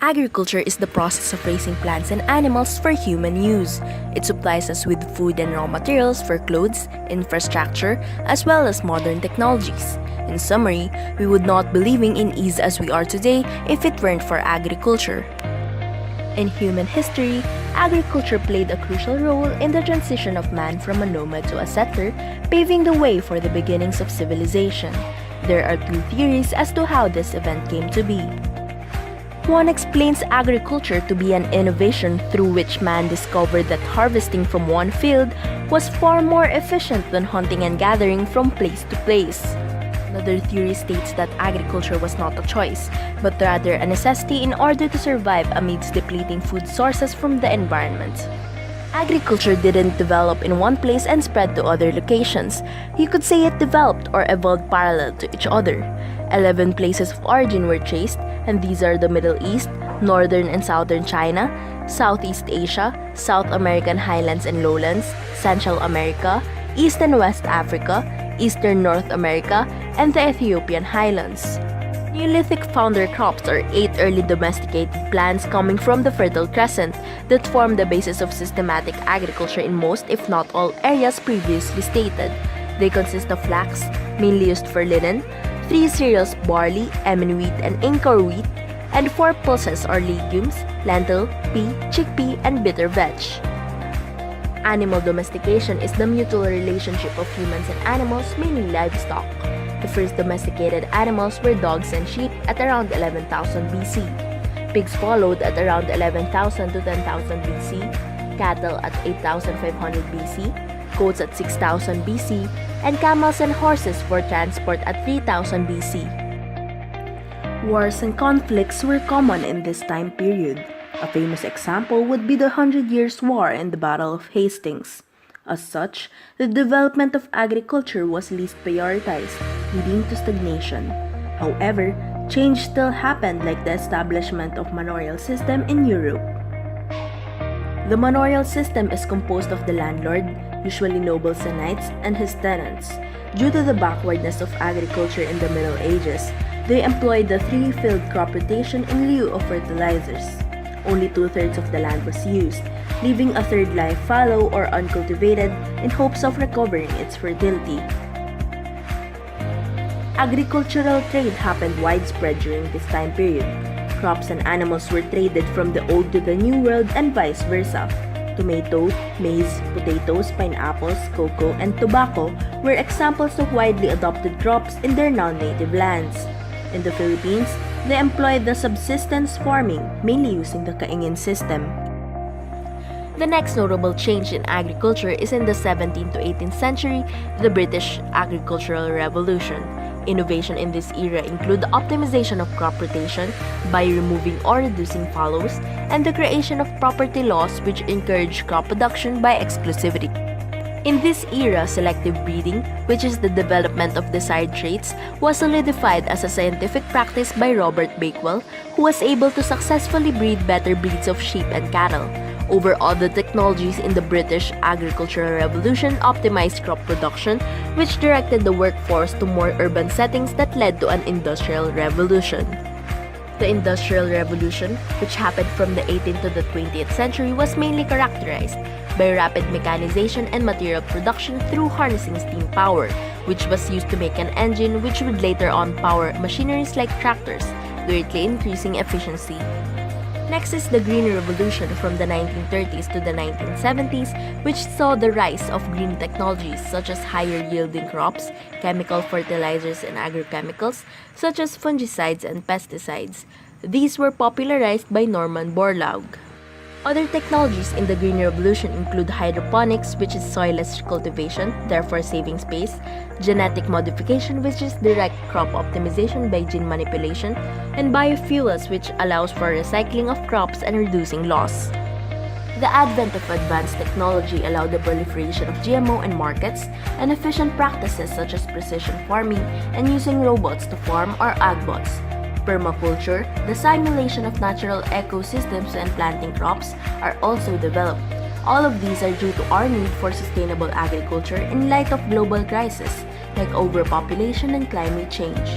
Agriculture is the process of raising plants and animals for human use. It supplies us with food and raw materials for clothes, infrastructure, as well as modern technologies. In summary, we would not be living in ease as we are today if it weren't for agriculture. In human history, agriculture played a crucial role in the transition of man from a nomad to a settler, paving the way for the beginnings of civilization. There are two theories as to how this event came to be. One explains agriculture to be an innovation through which man discovered that harvesting from one field was far more efficient than hunting and gathering from place to place. Another theory states that agriculture was not a choice, but rather a necessity in order to survive amidst depleting food sources from the environment. Agriculture didn't develop in one place and spread to other locations. You could say it developed or evolved parallel to each other. 11 places of origin were traced, and these are the Middle East, Northern and Southern China, Southeast Asia, South American highlands and lowlands, Central America, East and West Africa, Eastern North America, and the Ethiopian highlands. Neolithic founder crops are 8 early domesticated plants coming from the Fertile Crescent that form the basis of systematic agriculture in most, if not all, areas previously stated. They consist of flax, mainly used for linen, 3 cereals barley, emmen wheat, and Inca wheat, and 4 pulses or legumes, lentil, pea, chickpea, and bitter veg. Animal domestication is the mutual relationship of humans and animals, mainly livestock. The first domesticated animals were dogs and sheep at around 11,000 BC. Pigs followed at around 11,000 to 10,000 BC, cattle at 8,500 BC, goats at 6,000 BC, and camels and horses for transport at 3,000 BC. Wars and conflicts were common in this time period. A famous example would be the 100 Years' War and the Battle of Hastings. As such, the development of agriculture was least prioritized, leading to stagnation. However, change still happened, like the establishment of manorial system in Europe. The manorial system is composed of the landlord, usually nobles and knights, and his tenants. Due to the backwardness of agriculture in the Middle Ages, they employed the 3-field crop rotation in lieu of fertilizers. Only 2/3 of the land was used, leaving a third lying fallow or uncultivated in hopes of recovering its fertility. Agricultural trade happened widespread during this time period. Crops and animals were traded from the Old to the New World and vice versa. Tomato, maize, potatoes, pineapples, cocoa, and tobacco were examples of widely adopted crops in their non-native lands. In the Philippines, they employed the subsistence farming, mainly using the kaingin system. The next notable change in agriculture is in the 17th to 18th century, the British Agricultural Revolution. Innovation in this era include the optimization of crop rotation by removing or reducing fallows, and the creation of property laws which encourage crop production by exclusivity. In this era, selective breeding, which is the development of desired traits, was solidified as a scientific practice by Robert Bakewell, who was able to successfully breed better breeds of sheep and cattle. Overall, the technologies in the British Agricultural Revolution optimized crop production, which directed the workforce to more urban settings that led to an industrial revolution. The Industrial Revolution, which happened from the 18th to the 20th century, was mainly characterized by rapid mechanization and material production through harnessing steam power, which was used to make an engine which would later on power machineries like tractors, greatly increasing efficiency. Next is the Green Revolution from the 1930s to the 1970s, which saw the rise of green technologies such as higher yielding crops, chemical fertilizers and agrochemicals, such as fungicides and pesticides. These were popularized by Norman Borlaug. Other technologies in the Green Revolution include hydroponics, which is soilless cultivation, therefore saving space, genetic modification, which is direct crop optimization by gene manipulation, and biofuels, which allows for recycling of crops and reducing loss. The advent of advanced technology allowed the proliferation of GMO in markets, and efficient practices such as precision farming and using robots to farm or agbots. Permaculture, the simulation of natural ecosystems and planting crops, are also developed. All of these are due to our need for sustainable agriculture in light of global crises like overpopulation and climate change.